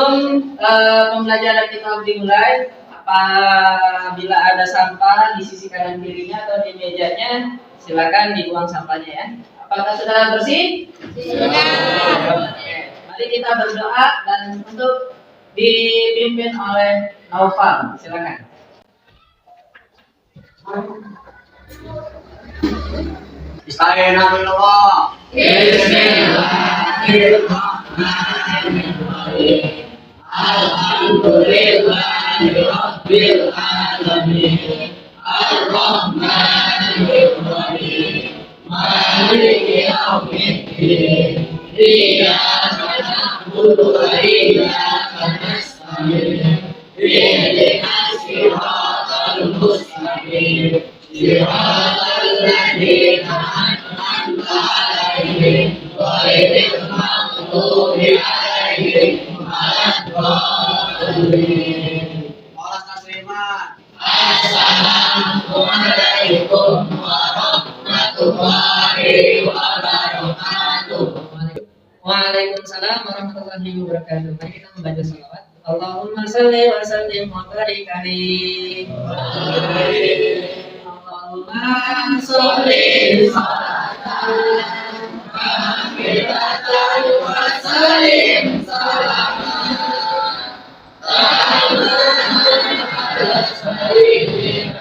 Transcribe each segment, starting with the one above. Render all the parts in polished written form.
Sebelum pembelajaran kita dimulai, apabila ada sampah di sisi kanan kirinya atau di mejanya, silakan dibuang sampahnya ya. Apakah sudah bersih? Sudah. Oke. Mari kita berdoa dan untuk dipimpin oleh Naufal. Silakan. Bismillahirrahmanirrahim. Alhamdulillahirabbil alamin. Arrahmanirrahim. Maliki yaumiddin. Iyyaka na'budu wa iyyaka nasta'in. Ihdinas siratal mustaqim. Siratal ladzina an'amta 'alaihim ghairil maghdubi 'alaihim waladdallin. Malas taslimat. Assalamualaikum warahmatullahi wabarakatuh. Waalaikumsalam warahmatullahi wabarakatuh. Mari kita membaca salawat. Allahumma shalli wa sallim wa barik alaihi. Allahumma shalli salatan kamilatan wa sallim salaman ala sayyidina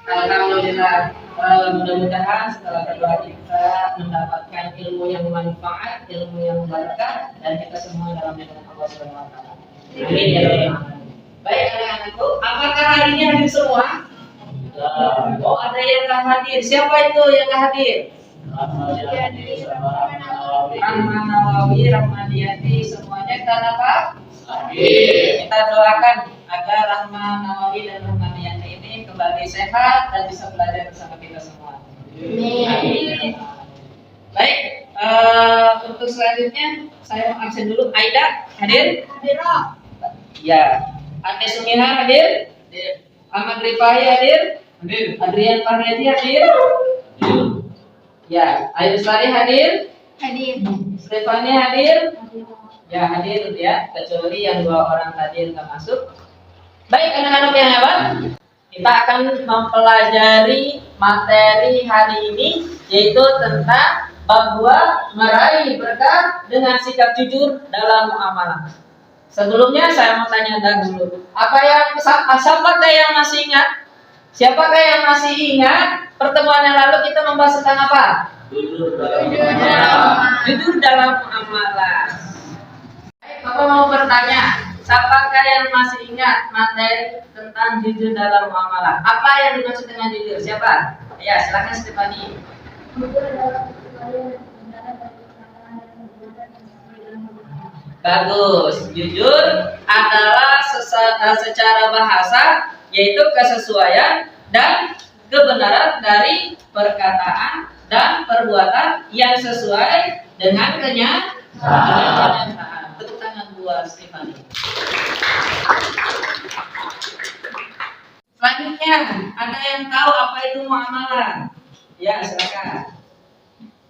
Alhamdulillah, mudah-mudahan setelah berdoa kita mendapatkan ilmu yang manfaat, ilmu yang berkah, dan kita semua dalam lindungan Allah Subhanahu wa taala. Amin ya rabbal alamin. Baik anak-anakku, apakah hari ini hadir semua? Oh, ada yang nggak hadir. Siapa itu yang nggak hadir? Rahman Nawawi, Rahmadiyati, semuanya kenapa? Kita doakan agar Rahman Nawawi dan Rahmadiyati ini kembali sehat dan bisa belajar bersama kita semua. Amin. Baik, untuk selanjutnya saya mau absen dulu. Aida hadir? Hadir. Ya. Ante Sumiha hadir? Hadir. Ahmad Rifai hadir? Hadir. Adrian Fahriyadi hadir? Hadir. Ya. Ayu Sari hadir? Hadir. Stefani hadir? Ya, hadir ya, kecuali yang 2 orang tadi yang nggak masuk. Baik anak-anak yang hebat, kita akan mempelajari materi hari ini, yaitu tentang bab 2, meraih berkah dengan sikap jujur dalam muamalah. Sebelumnya saya mau tanya dahulu, siapakah yang masih ingat? Siapakah yang masih ingat pertemuan yang lalu kita membahas tentang apa? Jujur dalam muamalah. Bapak mau bertanya, siapakah yang masih ingat materi tentang jujur dalam muamalah? Apa yang dimaksud dengan jujur? Siapa? Ya, silakan Stefani. Bagus. Jujur adalah secara bahasa yaitu kesesuaian dan kebenaran dari perkataan dan perbuatan yang sesuai dengan kenyataan. Tepuk tangan buat Stefani. Selanjutnya, ada yang tahu apa itu muamalah? Ya, silakan.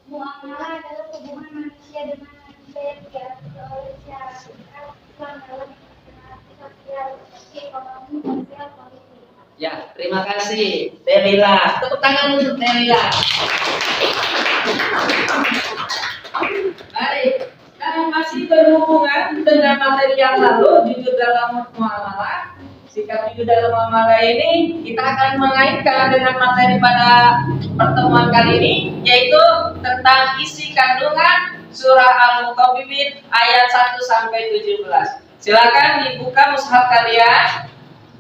Muamalah adalah hubungan manusia dengan manusia yang diatur oleh syarat Islam dalam sosial, ekonomi, sosial, politik. Ya, terima kasih, Delila. Tepuk tangan untuk Delila. Baik, dan masih masih berhubungan dengan materi yang lalu, jujur dalam muamalah. Sikap jujur dalam muamalah ini kita akan mengaitkan dengan materi pada pertemuan kali ini, yaitu tentang isi kandungan surah Al-Mutaffifin ayat 1 sampai 17. Silakan dibuka mushaf kalian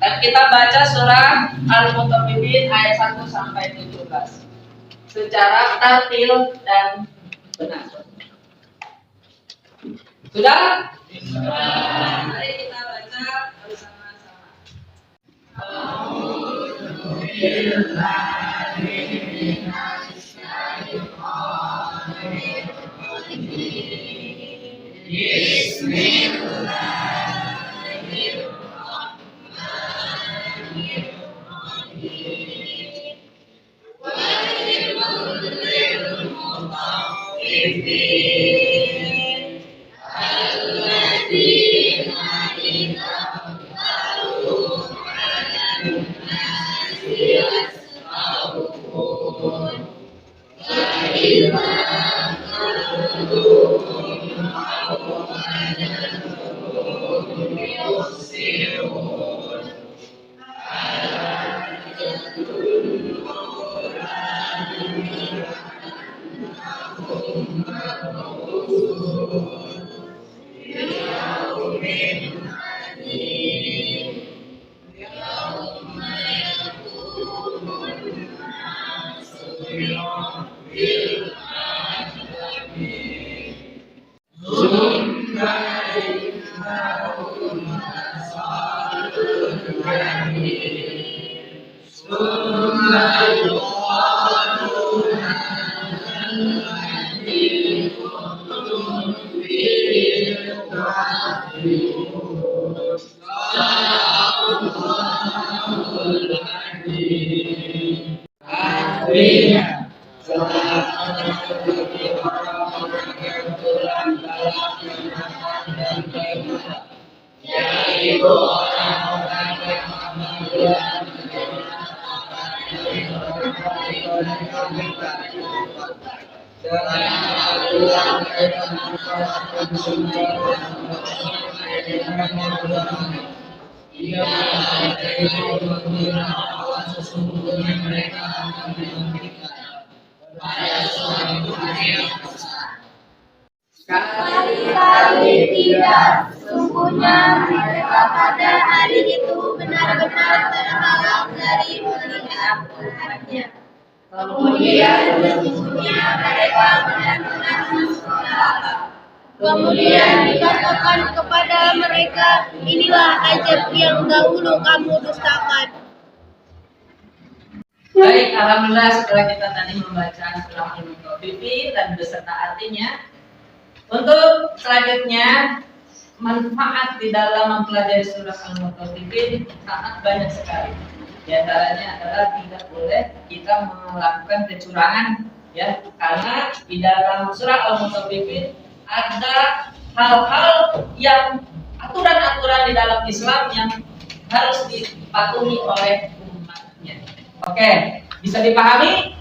dan kita baca surah Al-Mutaffifin ayat 1 sampai 17 secara tartil dan benar. Sudah? Mari kita baca bersama-sama. Sekali-kali tidak, sungguhnya mereka pada hari itu benar-benar terhalang dari melihat Tuhannya. Kemudian sesungguhnya mereka benar-benar masuk neraka. Kemudian dikatakan kepada mereka, inilah ajaib yang dahulu kamu dustakan. Baik, alhamdulillah setelah kita tadi membaca surah Al-Mutaffifin dan beserta artinya, untuk selanjutnya manfaat di dalam mempelajari surah Al-Mutaffifin sangat banyak sekali. Di antaranya adalah tidak boleh kita melakukan kecurangan, ya, karena di dalam surah Al-Mutaffifin ada hal-hal yang aturan-aturan di dalam Islam yang harus dipatuhi oleh umatnya. Oke, bisa dipahami?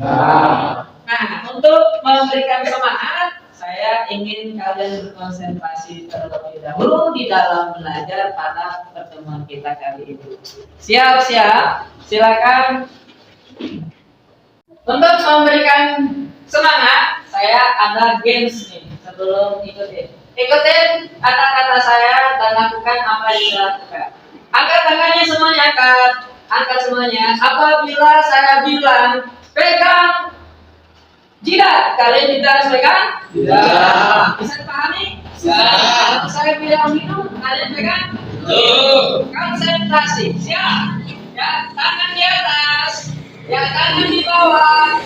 Nah, untuk memberikan semangat, saya ingin kalian berkonsentrasi terlebih dahulu di dalam belajar pada pertemuan kita kali ini. Siap-siap, silakan. Untuk memberikan semangat, saya ada games nih sebelum ikutin. Ikutin kata-kata saya dan lakukan apa yang dilakukan. Angkat tangannya semuanya, angkat semuanya. Apabila saya bilang pegang jidat, kalian tidak harus pegang? Tidak. Bisa dipahami? Bisa. Kalau saya bilang minum, kalian pegang? Konsentrasi, siap? Ya, tangan di atas, ya tangan di bawah.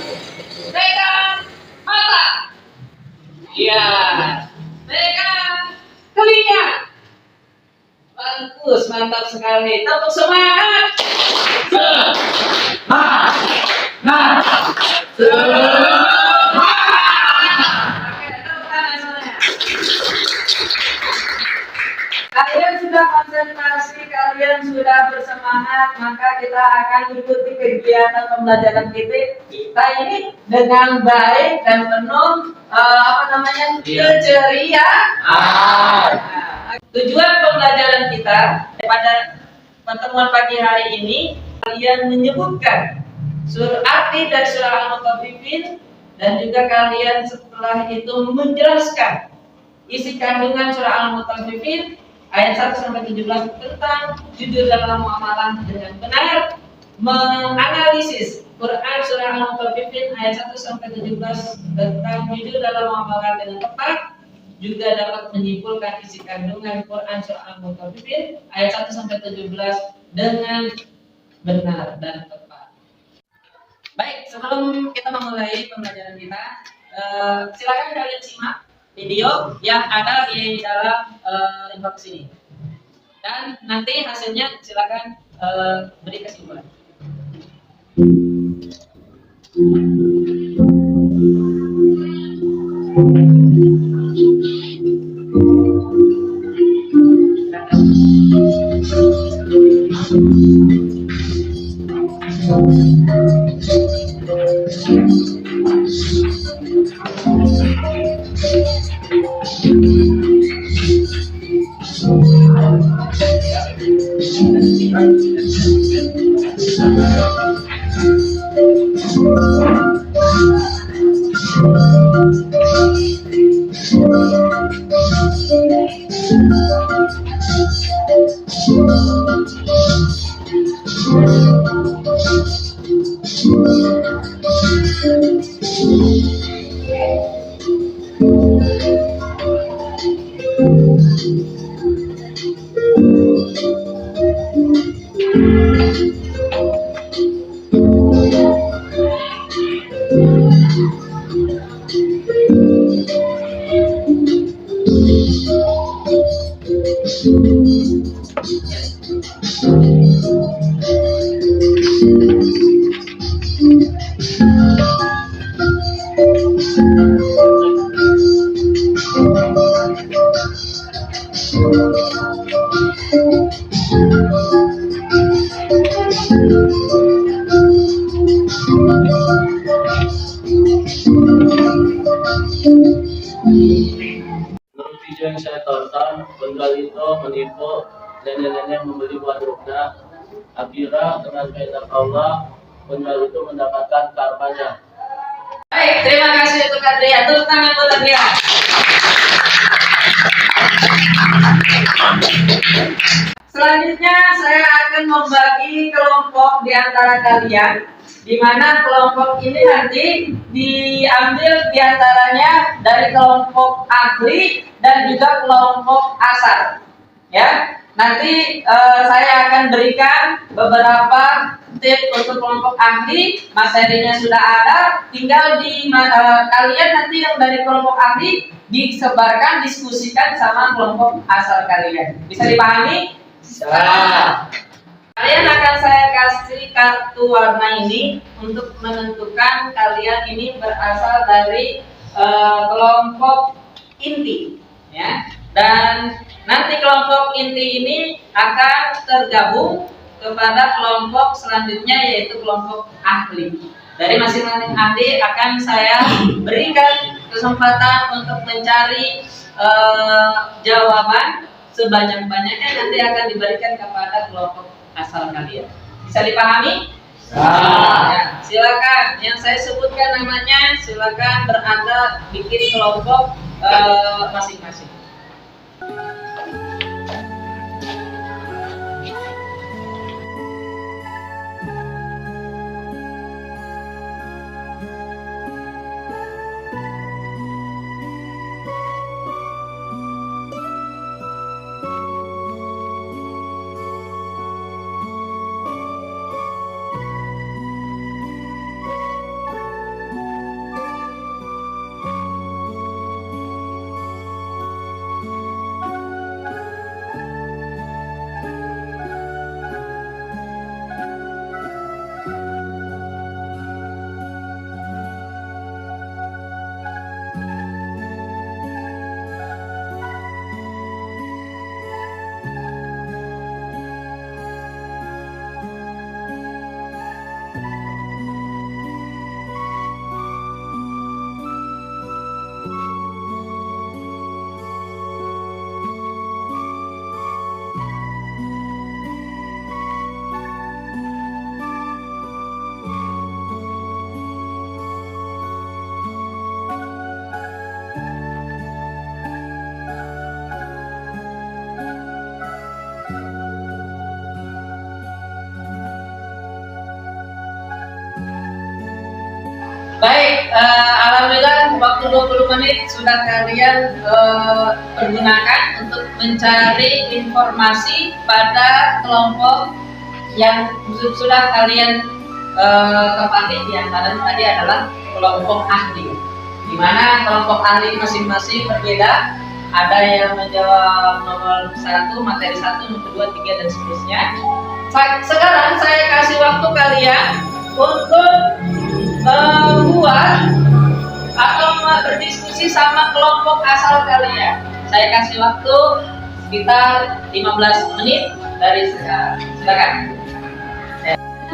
Pegang mata. Iya. Pegang telinga. Bagus, mantap sekali. Tepuk semangat. Kalian sudah konsentrasi, kalian sudah bersemangat, maka kita akan ikuti kegiatan pembelajaran kita ini dengan baik dan penuh apa namanya, keceriaan. Nah, tujuan pembelajaran kita pada pertemuan pagi hari ini, kalian menyebutkan arti dari surah Al-Mutaffifin, dan juga kalian setelah itu menjelaskan isi kandungan surah Al-Mutaffifin ayat 1 sampai 17 tentang jujur dalam muamalah dengan benar, menganalisis Quran surah Al-Mutaffifin ayat 1 sampai 17 tentang jujur dalam muamalah dengan tepat, juga dapat menyimpulkan isi kandungan Quran surah Al-Mutaffifin ayat 1 sampai 17 dengan benar dan tepat. Baik, sebelum kita memulai pembelajaran kita, silakan kalian simak video yang ada di dalam inbox ini, dan nanti hasilnya silakan beri kesimpulan. Menurut video yang saya tonton, begal itu menipu nenek-nenek membeli buah rukna. Akhirnya dengan kehendak Allah, begal itu mendapatkan karmanya. Baik, terima kasih untuk Adria. Tepuk tangan buat Adria. Selanjutnya saya akan membagi kelompok di antara kalian, di mana kelompok ini nanti diambil diantaranya dari kelompok ahli dan juga kelompok asal. Ya, nanti saya akan berikan beberapa tips untuk kelompok ahli. Materinya sudah ada, tinggal kalian nanti yang dari kelompok ahli disebarkan, diskusikan sama kelompok asal kalian. Bisa dipahami? Bisa. Kalian akan saya kasih kartu warna ini untuk menentukan kalian ini berasal dari kelompok inti, ya. Dan nanti kelompok inti ini akan tergabung kepada kelompok selanjutnya, yaitu kelompok ahli. Dari masing-masing ahli akan saya berikan kesempatan untuk mencari jawaban sebanyak-banyaknya, nanti akan diberikan kepada kelompok asal kalian. Bisa dipahami? Ya, silakan. Yang saya sebutkan namanya, silakan beranda bikin kelompok masing-masing. alhamdulillah waktu 20 menit sudah kalian pergunakan untuk mencari informasi pada kelompok yang sudah kalian tempati. Di antara tadi adalah kelompok ahli, di mana kelompok ahli masing-masing berbeda. Ada yang menjawab nomor 1, materi 1, nomor 2, 3 dan seterusnya. Sekarang saya kasih waktu kalian untuk membuat atau berdiskusi sama kelompok asal kalian. Saya kasih waktu sekitar 15 menit dari sekarang. Silakan.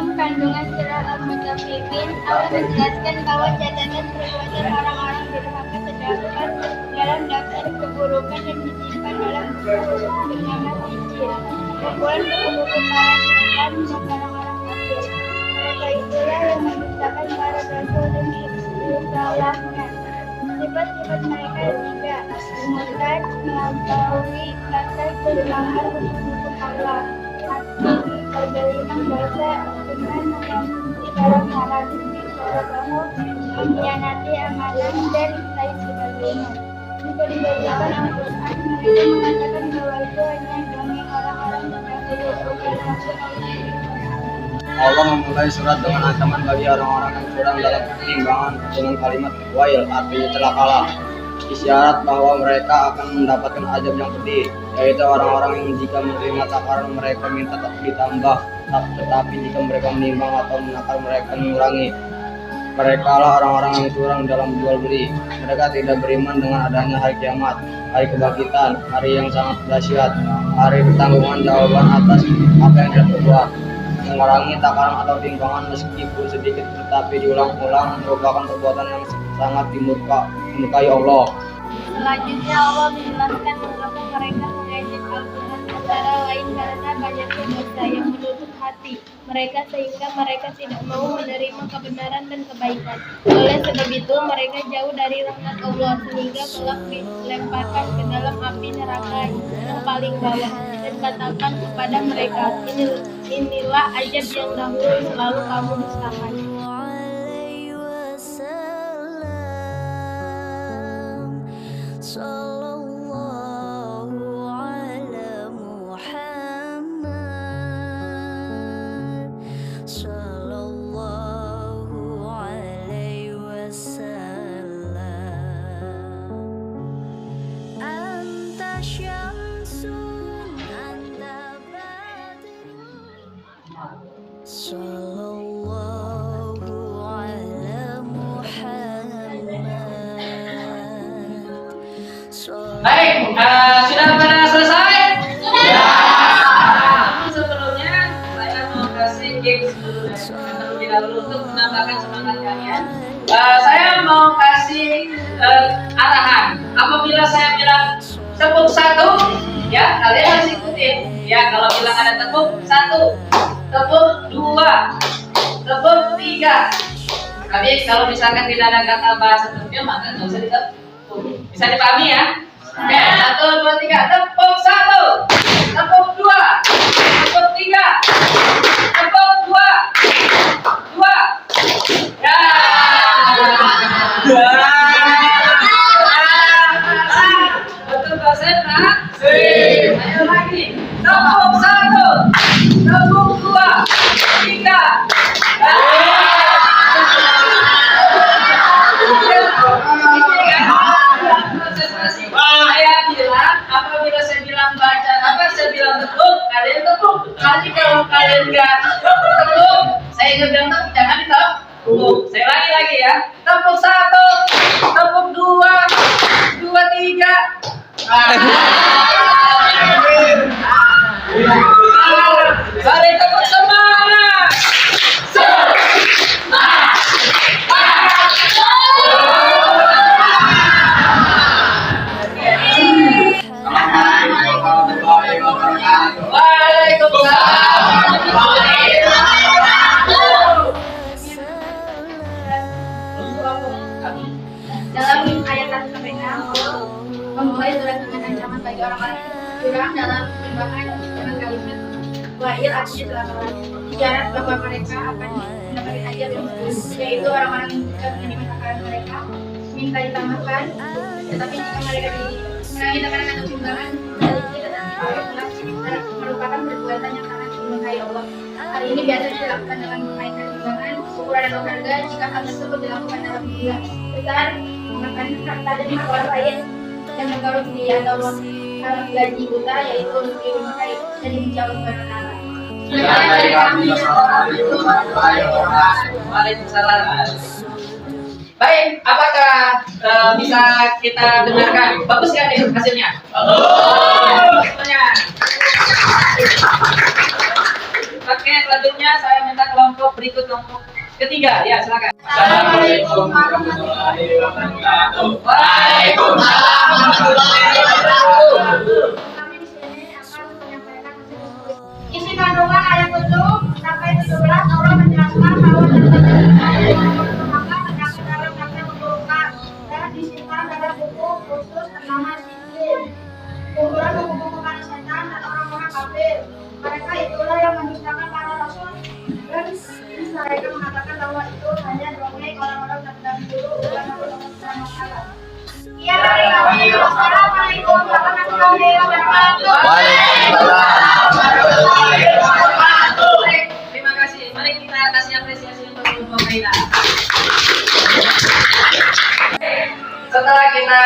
Dalam kandungan surah Al-Mutaffifin, Allah menjelaskan bahwa catatan perbuatan orang-orang durhaka terdapat dalam daftar keburukan dan disimpan dalam buku bernama Sijil, kumpulan buku-buku para sultan dan orang-orang kafir. Mereka itulah yang mendustakan para rasul dan risalahnya. Sifat-sifat mereka tidak murtad, melampaui batas dan melanggar hukum Allah. Bergelimang dosa dengan mengonsumsi barang haram, berbohong, mengkhianati amanah dan lain sebagainya. Jika dibacakan Al-Quran, mereka mengatakan bahwa itu hanya dongeng orang-orang terdahulu, bukan maksud Allah. Allah memulai surat dengan ancaman bagi orang-orang yang curang dalam pertimbangan dengan kalimat wail, artinya celakalah. Isyarat bahwa mereka akan mendapatkan azab yang pedih, yaitu orang-orang yang jika menerima takaran mereka minta ditambah, tetapi jika mereka menimbang atau menakar mereka mengurangi. Mereka lah orang-orang yang curang dalam jual beli. Mereka tidak beriman dengan adanya hari kiamat, hari kebangkitan, hari yang sangat dahsyat, hari pertanggungan jawaban atas apa yang dia perbuat. Mengurangi takaran atau timbangan meskipun sedikit tetapi diulang-ulang merupakan perbuatan yang sangat dimurkai Allah. Selanjutnya Allah menjelaskan mengapa mereka mengejek Al-Quran, antara lain karena banyaknya dosa yang menutup hati mereka sehingga mereka tidak mau menerima kebenaran dan kebaikan. Oleh sebab itu mereka jauh dari rahmat Allah sehingga kelak dilemparkan ke dalam api neraka yang paling bawah, dan katakan kepada mereka, inilah azab yang dahulu selalu kamu dustakan. Baik, sudah pada selesai? Sudah. Sebelumnya saya mau kasih gift terlebih dahulu untuk menambahkan semangat kalian. Saya mau kasih arahan. Apabila saya bilang tepuk 1, ya kalian harus ikutin. Ya, kalau bilang ada tepuk 1, tepuk 2, tepuk 3. Tapi kalau misalkan tidak ada kata bahasa tepuknya, maka nggak usah ditepuk. Bisa dipahami ya? Oke, 1, 2, 3, tepuk 1, tepuk 2, tepuk 3, tepuk 2, ya. Betul bahasa tak? Ayo lagi, tepuk 1, tepuk 2, 3, apabila saya bilang baca saya bilang tepuk, kalian tepuk. Nanti kalau kalian nggak tepuk, saya bilang tepuk, jangan ditepuk. Saya lagi ya, tepuk 1, tepuk 2, 3. Mari tepuk semangat. Dalam ayat 1-6, Allah memulai surat dengan ancaman bagi orang-orang curang dalam pertimbangan dengan kalimat wa'il, artinya celakalah. Isyarat bahwa mereka akan mendapatkan ajab yang buruk, yaitu orang-orang yang tidak menerima takaran kendaraan mereka minta ditambahkan, tetapi jika mereka mengurangi tekanan atau timbangan merupakan perbuatan yang sangat dimurkai Allah. Hal ini biasa dilakukan dengan mengaitkan timbangan, ukuran atau harga. Jika hal tersebut dilakukan dalam jumlah besar, maka harta dan hak orang lain yang mengkorupsi atau gaji buta, yaitu lebih dimurkai dan dibenci Allah Subhanahu wa Ta'ala. Waalaikumsalam. Baik, apakah bisa kita dengarkan? Bagus kan nih hasilnya? Hasilnya. Oke, selanjutnya saya minta kelompok berikut, kelompok ketiga. Ya, silakan. Assalamualaikum warahmatullahi wabarakatuh. Waalaikumsalam warahmatullahi wabarakatuh. Kami di sini akan menyampaikan isi kandungan ayat 7 sampai 17. Allah menjelaskan bahwa terdapat dalam daftar keburukan dan disimpan dalam buku khusus bernama Sijil, kumpulan buku-buku para setan dan orang-orang kafir. Mereka itulah yang mendustakan para rasul dan mereka mengatakan bahwa itu hanya dongeng orang-orang terdahulu dalam Allah Subhanahu wa Ta'ala. Ya, Assalamualaikum warahmatullahi wabarakatuh. Terima kasih. Mari kita kasih apresiasi untuk Ibu Maida. Setelah kita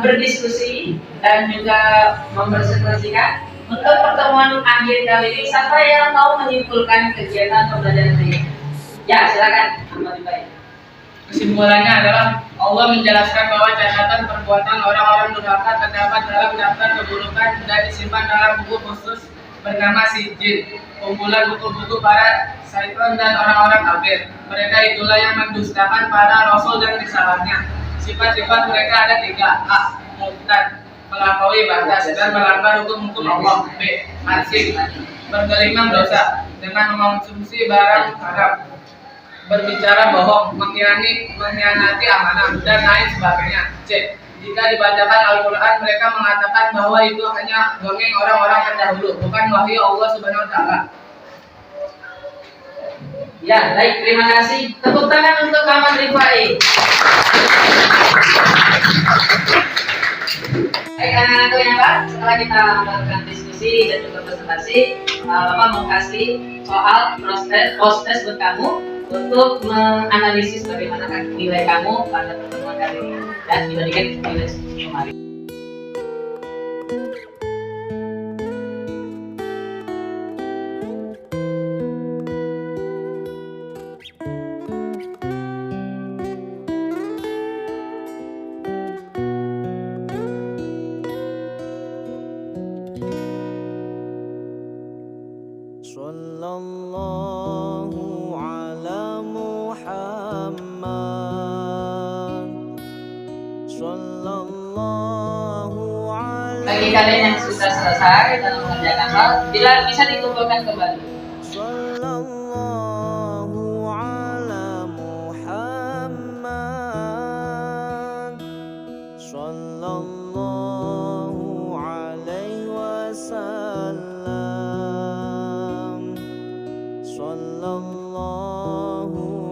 berdiskusi dan juga mempresentasikan untuk pertemuan akhir kali ini, siapa yang mau menyimpulkan kegiatan pembelajaran ini? Ya, silakan. Kesimpulannya adalah Allah menjelaskan bahwa catatan perbuatan orang-orang durhaka terdapat dalam daftar keburukan dan disimpan dalam buku khusus bernama Sijil, kumpulan buku-buku para syaitan dan orang-orang kafir. Mereka itulah yang mendustakan para rasul dan risalahnya. Sifat-sifat mereka ada 3. A. Murtad, melampaui batas dan melanggar hukum-hukum Allah. B. Asik, bergelimang dosa dengan mengonsumsi barang haram, berbicara bohong, mengkhianati amanah, dan lain sebagainya. C. Jika dibacakan Al-Quran, mereka mengatakan bahwa itu hanya dongeng orang-orang terdahulu, bukan wahyu Allah Subhanahu wa Ta'ala. Ya, baik, terima kasih. Tepuk tangan untuk Ahmad Rifai. Baik, anak-anakku yang Pak, setelah kita melakukan diskusi dan juga presentasi, Bapak mau kasih soal proses buat kamu untuk menganalisis bagaimana nilai kamu pada pertemuan kali ini dan dibandingkan nilai kemarin. Sallallahu ala Muhammad. Sallallahu ala. Bagi kalian yang sudah selesai dalam mengerjakan hal, bila bisa dikumpulkan kembali. Sallallahu ala Muhammad. Sallallahu alaihi wasallam. Sallallahu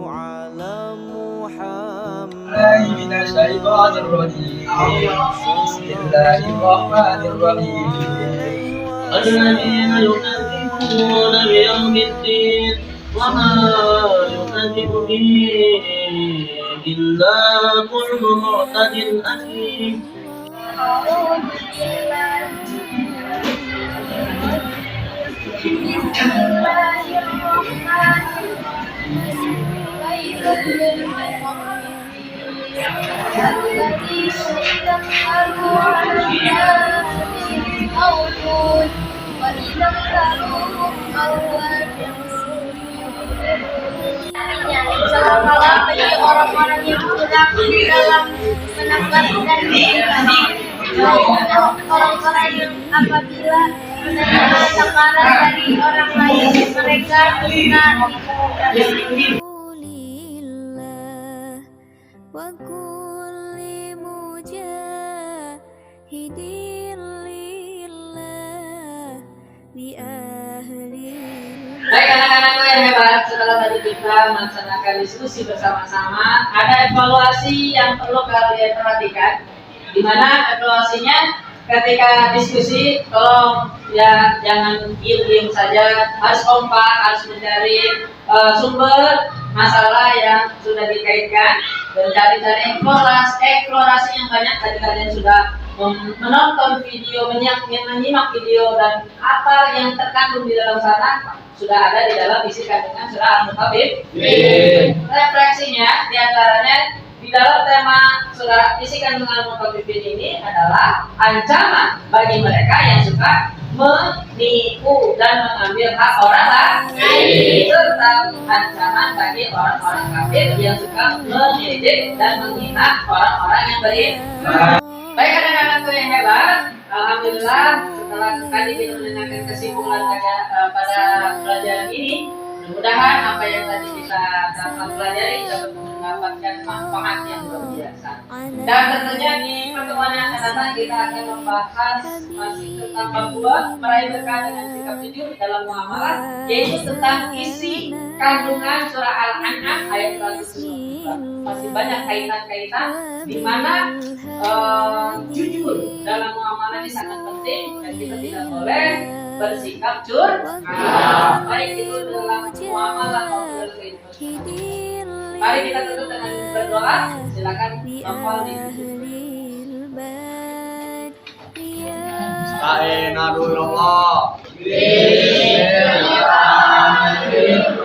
ala Muhammad. Bismillahirrahmanirrahim. الذين يكذبون بيوم الدين وما يكذب به إلا كل معتد أثيم. Salah bagi orang-orang yang kurang dalam menangkap dan orang-orang yang apabila menerima tekanan dari orang lain mereka benar wa kulli mujahidin lillah bi ahli. Baik anak-anakku yang hebat, setelah tadi kita melaksanakan diskusi bersama-sama, ada evaluasi yang perlu kalian perhatikan. Di mana evaluasinya ketika diskusi, tolong ya jangan diem-diem saja, harus kompak, harus mencari sumber masalah yang sudah dikaitkan dan cari-cari eksplorasi yang banyak. Tadi kalian sudah menonton video, menyimak video, dan apa yang terkandung di dalam sana sudah ada di dalam isi kandungan surah Al-Mutaffifin. Refleksinya diantaranya di dalam tema surah isi kandungan Al-Mutaffifin ini adalah ancaman bagi mereka yang suka menipu dan mengambil hak orang lain, serta ancaman bagi orang-orang kafir yang suka mengejek dan menghina orang-orang yang beriman. Baik anak-anakku yang hebat, alhamdulillah setelah tadi kita mendengarkan kesimpulan pada pelajaran ini, mudah-mudahan apa yang tadi kita dapat pelajari dapat mendapatkan manfaat yang luar biasa. Dan tentunya di pertemuan yang akan datang kita akan membahas masih tentang bab meraih berkah dengan sikap jujur dalam muamalah, yaitu tentang isi kandungan surah Al-An'am ayat 114. Masih banyak kaitan-kaitan di mana jujur dalam muamalah ini sangat penting dan kita tidak boleh bersikap curang, baik itu dalam muamalah maupun dalam kehidupan. Mari kita tutup dengan berdoa. Silakan hafal di Bismillahirrahmanirrahim.